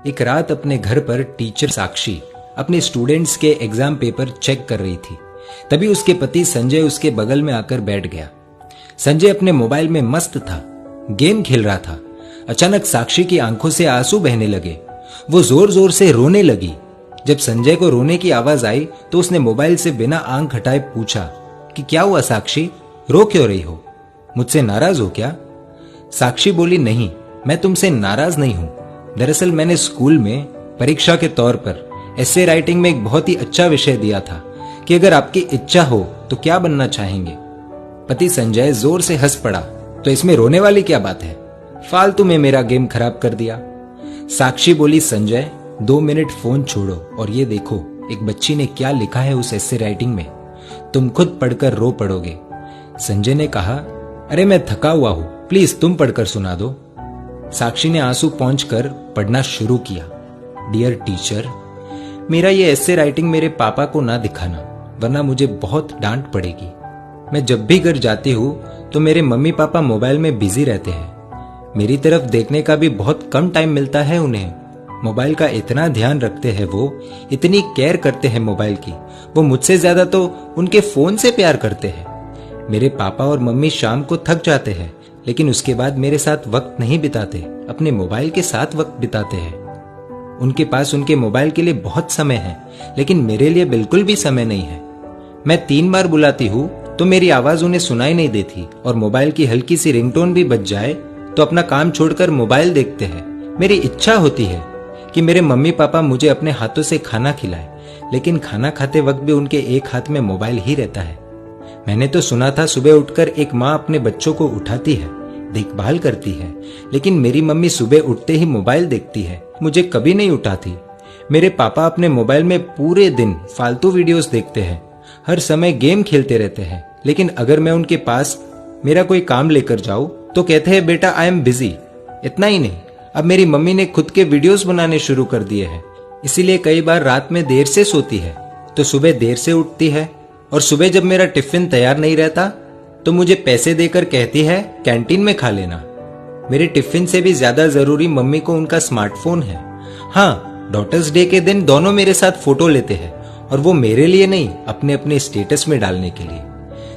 एक रात अपने घर पर टीचर साक्षी अपने स्टूडेंट्स के एग्जाम पेपर चेक कर रही थी। तभी उसके पति संजय उसके बगल में आकर बैठ गया। संजय अपने मोबाइल में मस्त था, गेम खेल रहा था। अचानक साक्षी की आंखों से आंसू बहने लगे। वो जोर जोर से रोने लगी। जब संजय को रोने की आवाज आई तो उसने मोबाइल से बिना आंख हटाए पूछा कि क्या हुआ साक्षी, रो क्यों रही हो? मुझसे नाराज हो क्या? साक्षी बोली, नहीं, मैं तुमसे नाराज नहीं हूं। दरअसल मैंने स्कूल में परीक्षा के तौर पर एसे राइटिंग में एक बहुत ही अच्छा विषय दिया था कि अगर आपकी इच्छा हो तो क्या बनना चाहेंगे। पति संजय जोर से हंस पड़ा। तो इसमें रोने वाली क्या बात है? फालतू में मेरा गेम खराब कर दिया। साक्षी बोली, संजय 2 मिनट फोन छोड़ो और ये देखो एक बच्ची ने क्या लिखा है उस एसे राइटिंग में। तुम खुद पढ़कर रो पड़ोगे। संजय ने कहा, अरे मैं थका हुआ हूं, प्लीज तुम पढ़कर सुना दो। साक्षी ने आंसू पोंछकर पढ़ना शुरू किया। डियर टीचर, मेरा ये एसे राइटिंग मेरे पापा को ना दिखाना, वरना मुझे बहुत डांट पड़ेगी। मैं जब भी घर जाती हूँ तो मेरे मम्मी पापा मोबाइल में बिजी रहते हैं। मेरी तरफ देखने का भी बहुत कम टाइम मिलता है उन्हें। मोबाइल का इतना ध्यान रखते हैं वो, इतनी केयर करते हैं मोबाइल की। वो मुझसे ज्यादा तो उनके फोन से प्यार करते हैं। मेरे पापा और मम्मी शाम को थक जाते हैं, लेकिन उसके बाद मेरे साथ वक्त नहीं बिताते, अपने मोबाइल के साथ वक्त बिताते हैं। उनके पास उनके मोबाइल के लिए बहुत समय है, लेकिन मेरे लिए बिल्कुल भी समय नहीं है। मैं 3 बार बुलाती हूँ तो मेरी आवाज उन्हें सुनाई नहीं देती, और मोबाइल की हल्की सी रिंगटोन भी बज जाए तो अपना काम छोड़कर मोबाइल देखते हैं। मेरी इच्छा होती है कि मेरे मम्मी पापा मुझे अपने हाथों से खाना खिलाएं, लेकिन खाना खाते वक्त भी उनके एक हाथ में मोबाइल ही रहता है। मैंने तो सुना था सुबह उठकर एक माँ अपने बच्चों को उठाती है, देखभाल करती है, लेकिन मेरी मम्मी सुबह उठते ही मोबाइल देखती है, मुझे कभी नहीं उठाती। मेरे पापा अपने मोबाइल में पूरे दिन फालतू वीडियोस देखते हैं, हर समय गेम खेलते रहते हैं, लेकिन अगर मैं उनके पास मेरा कोई काम लेकर जाऊं तो कहते हैं बेटा आई एम बिजी। इतना ही नहीं, अब मेरी मम्मी ने खुद के वीडियोस बनाने शुरू कर दिए हैं, इसीलिए कई बार रात में देर से सोती है तो सुबह देर से उठती है। और सुबह जब मेरा टिफिन तैयार नहीं रहता तो मुझे पैसे देकर कहती है कैंटीन में खा लेना। मेरे टिफिन से भी ज्यादा जरूरी मम्मी को उनका स्मार्टफोन है। हाँ, डॉटर्स डे के दिन दोनों मेरे साथ फोटो लेते हैं, और वो मेरे लिए नहीं, अपने अपने स्टेटस में डालने के लिए,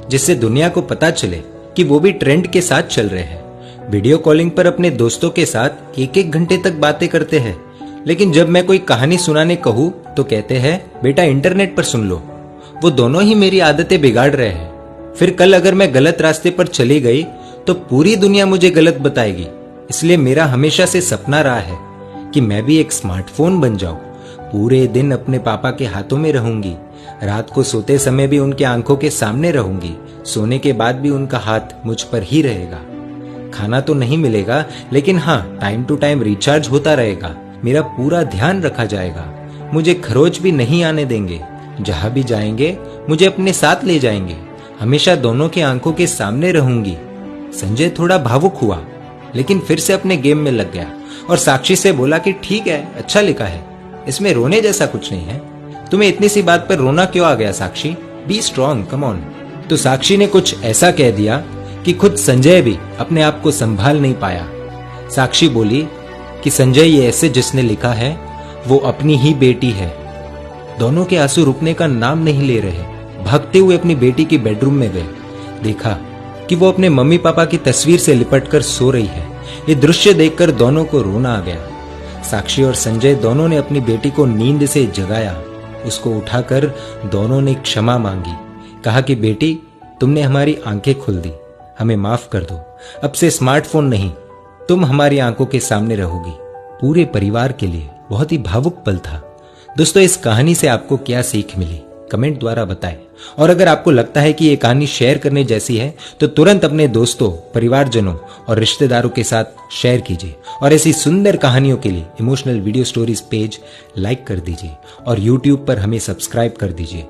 जिससे दुनिया को पता चले कि वो भी ट्रेंड के साथ चल रहे हैं। वीडियो कॉलिंग पर अपने दोस्तों के साथ 1-1 घंटे तक बातें करते हैं, लेकिन जब मैं कोई कहानी सुनाने कहूँ तो कहते हैं बेटा इंटरनेट पर सुन लो। वो दोनों ही मेरी आदतें बिगाड़ रहे हैं। फिर कल अगर मैं गलत रास्ते पर चली गई तो पूरी दुनिया मुझे गलत बताएगी। इसलिए मेरा हमेशा से सपना रहा है कि मैं भी एक स्मार्टफोन बन जाऊं। पूरे दिन अपने पापा के हाथों में रहूंगी, रात को सोते समय भी उनके आंखों के सामने रहूंगी, सोने के बाद भी उनका हाथ मुझ पर ही रहेगा। खाना तो नहीं मिलेगा, लेकिन हाँ, टाइम टू टाइम रिचार्ज होता रहेगा। मेरा पूरा ध्यान रखा जाएगा। मुझे खरोच भी नहीं आने देंगे। जहां भी जाएंगे मुझे अपने साथ ले जाएंगे। हमेशा दोनों की आंखों के सामने रहूंगी। संजय थोड़ा भावुक हुआ, लेकिन फिर से अपने गेम में लग गया और साक्षी से बोला कि ठीक है, अच्छा लिखा है, इसमें रोने जैसा कुछ नहीं है। तुम्हें इतनी सी बात पर रोना क्यों आ गया Sakshi? Be strong, come on. तो साक्षी ने कुछ ऐसा कह दिया कि खुद संजय भी अपने आप को संभाल नहीं पाया। साक्षी बोली कि संजय, ये ऐसे जिसने लिखा है वो अपनी ही बेटी है। दोनों के आंसू रुकने का नाम नहीं ले रहे। भागते हुए अपनी बेटी की बेडरूम में गए। देखा कि वो अपने मम्मी पापा की तस्वीर से लिपटकर सो रही है। ये दृश्य देखकर दोनों को रोना आ गया। साक्षी और संजय दोनों ने अपनी बेटी को नींद से जगाया। उसको उठाकर दोनों ने क्षमा मांगी। कहा कि बेटी, तुमने हमारी आंखें खोल दी, हमें माफ कर दो। अब से स्मार्टफोन नहीं, तुम हमारी आंखों के सामने रहोगी। पूरे परिवार के लिए बहुत ही भावुक पल था। दोस्तों, इस कहानी से आपको क्या सीख मिली, कमेंट द्वारा बताएं। और अगर आपको लगता है कि ये कहानी शेयर करने जैसी है तो तुरंत अपने दोस्तों, परिवारजनों और रिश्तेदारों के साथ शेयर कीजिए। और ऐसी सुंदर कहानियों के लिए emotional video stories page like कर दीजिए और YouTube पर हमें सब्सक्राइब कर दीजिए।